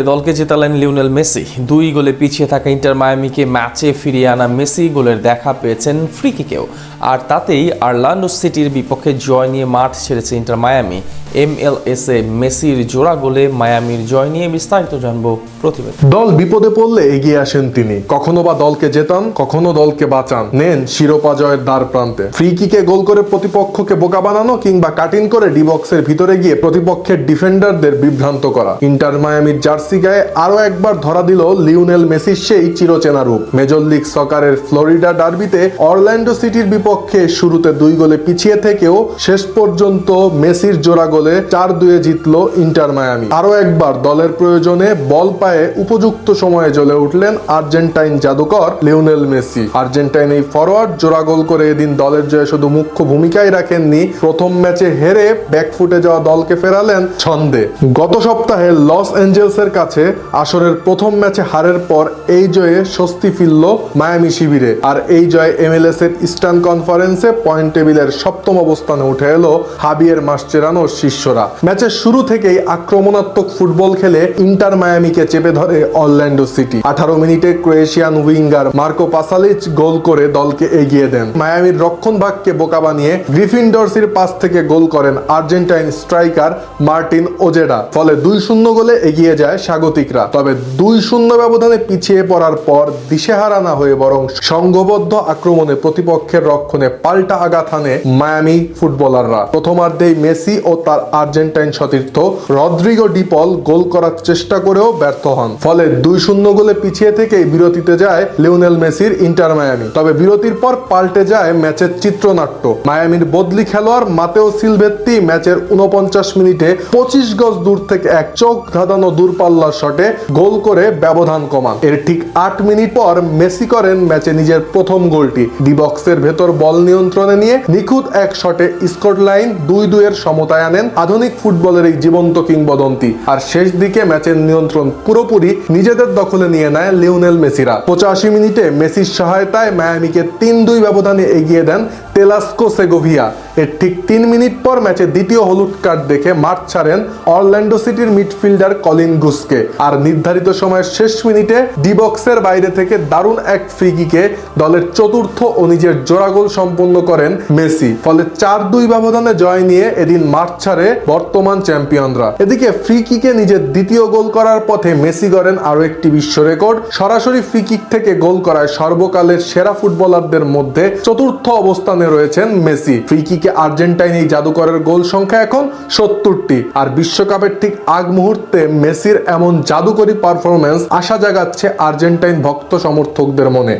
দলকে জেতালেন Lionel Messi. 2 গোলে পিছিয়ে থাকা ইন্টার মায়ামিকে ম্যাচে ফিরিয়ে আনা মেসি গোলের দেখা পেয়েছেন ফ্রি কিকেও, আর তাতেই অরল্যান্ডো সিটির বিপক্ষে জয় নিয়ে মাঠ ছেড়েছে ইন্টার মায়ামি। MLS-এ মেসির জোড়া গোলে মায়ামির জয় নিয়ে বিস্তারিত জানবো প্রতিবেদন। দল বিপদে পড়লে এগিয়ে আসেন তিনি, কখনো বা দলকে জেতান, কখনো দলকে বাঁচান, নেন শিরোপা জয়ের দ্বার প্রান্তে। ফ্রি কিকে গোল করে প্রতিপক্ষকে বোকা বানানো কিংবা কাটিং করে ডি বক্সের ভিতরে গিয়ে প্রতিপক্ষের ডিফেন্ডারদের বিভ্রান্ত করা। ইন্টার মায়ামির জার্সি গায়ে আরো একবার ধরা দিল লিওনেল মেসির সেই চিরচেনা রূপ। মেজর লিগ সকারের ফ্লোরিডা ডার্বিতে অরল্যান্ডো সিটির বিপক্ষে শুরুতে 2 গোলে পিছিয়ে থেকেও শেষ পর্যন্ত মেসির জোড়া গোলে 4-2 জিতল ইন্টার মায়ামি। আরো একবার দলের প্রয়োজনে বল পায়ে উপযুক্ত সময়ে জ্বলে উঠলেন আর্জেন্টাইন জাদুকর লিওনেল মেসি। আর্জেন্টাইন এই ফরওয়ার্ড জোড়া গোল করে এদিন দলের জয়ে শুধু মুখ্য ভূমিকাই রাখেননি, প্রথম ম্যাচে হেরে ব্যাকফুটে যাওয়া দলকে ফেরালেন ছন্দে। গত সপ্তাহে লস অ্যাঞ্জেলসের কাছে আসরের প্রথম ম্যাচে হারের পর এই জয়ে স্বস্তি ফিরল মায়ামি শিবিরে, আর এই জয় MLS-এর ইস্টার্ন কনফারেন্সে পয়েন্ট টেবিলের 7ম অবস্থানে উঠে এলো হাবিয়ের মাসচেরানোর শিষ্যরা। ম্যাচের শুরু থেকেই আক্রমণাত্মক ফুটবল খেলে ইন্টার মায়ামিকে চেপে ধরে অরল্যান্ডো সিটি। 18 মিনিটে ক্রোয়েশিয়ান উইঙ্গার মার্কো পাসালিচ গোল করে দলকে এগিয়ে দেন। মায়ামির রক্ষণভাগকে বোকা বানিয়ে গ্রিফিনডর্সির পাস থেকে গোল করেন আর্জেন্টাইন স্ট্রাইকার মার্টিন ওজেডা। ফলে 2-0 গোলে এগিয়ে যায় স্বাগতিকরা। তবে 2-0 ব্যবধানে পিছিয়ে পড়ার পর দিশেহারা না হয়ে বরং সংঘবদ্ধ আক্রমণে প্রতিপক্ষের রক্ষণে পাল্টা আঘাত হানে মায়ামি ফুটবলাররা। প্রথমার্ধেই মেসি ও তার আর্জেন্টাইন সতীর্থ রদ্রিগো ডি পল গোল করার চেষ্টা করেও ব্যর্থ হন। ফলে 2-0 গোলে পিছিয়ে থেকেই বিরতিতে যায় লিওনেল মেসির ইন্টার মায়ামি। তবে বিরতির পর পাল্টে যায় ম্যাচের চিত্রনাট্য। মায়ামির বদলি খেলোয়াড় মাতেও সিলভেত্তি ম্যাচের 49 মিনিটে 25 গজ দূর থেকে এক চোখ ধাঁধানো দূরপাল্লার শটে গোল করে ব্যবধান কমান। এর ঠিক 8 মিনিট পর মেসি করেন ম্যাচে নিজের প্রথম গোলটি। ডি বক্সের ভেতর বল নিয়ন্ত্রণে নিয়ে নিখুঁত এক শটে স্কোর লাইন 2-2 সমতায় আনেন আধুনিক ফুটবলের এই জীবন্ত কিংবদন্তি। আর শেষ দিকে ম্যাচের নিয়ন্ত্রণ পুরোপুরি নিজেদের দখলে নিয়ে নেয় লিওনেল মেসিরা। 85 মিনিটে মেসির সহায়তায় মায়ামিকে 3-2 ব্যবধানে এগিয়ে দেন তেলাস্কো সেগোভিয়া। এর ঠিক 3 মিনিট পর ম্যাচে দ্বিতীয় হলুদ কার্ড দেখে মাঠ ছাড়েন অরল্যান্ডো সিটির মিডফিল্ডার কলিন গুসকে। আর নির্ধারিত সময়ের শেষ মিনিটে ডি বক্সের বাইরে থেকে দারুণ এক ফ্রি কিকে দলের চতুর্থ ও নিজের জোড়া গোল সম্পন্ন করেন মেসি। ফলে 4-2 ব্যবধানে জয় নিয়ে এদিন মাঠ ছাড়ে বর্তমান চ্যাম্পিয়নরা। এদিকে ফ্রি কিকে নিজের দ্বিতীয় গোল করার পথে মেসি গড়েন আরো একটি বিশ্ব রেকর্ড। সরাসরি ফ্রি কিক থেকে গোল করায় সর্বকালের সেরা ফুটবলারদের মধ্যে চতুর্থ অবস্থানে রয়েছেন মেসি। ফ্রি কিকে আর্জেন্টাইন এই জাদুকরের গোল সংখ্যা এখন 70টি। আর বিশ্বকাপের ঠিক আগ মুহূর্তে মেসির এমন জাদুকরী পারফরমেন্স আশা জাগাচ্ছে আর্জেন্টাইন ভক্ত সমর্থকদের মনে।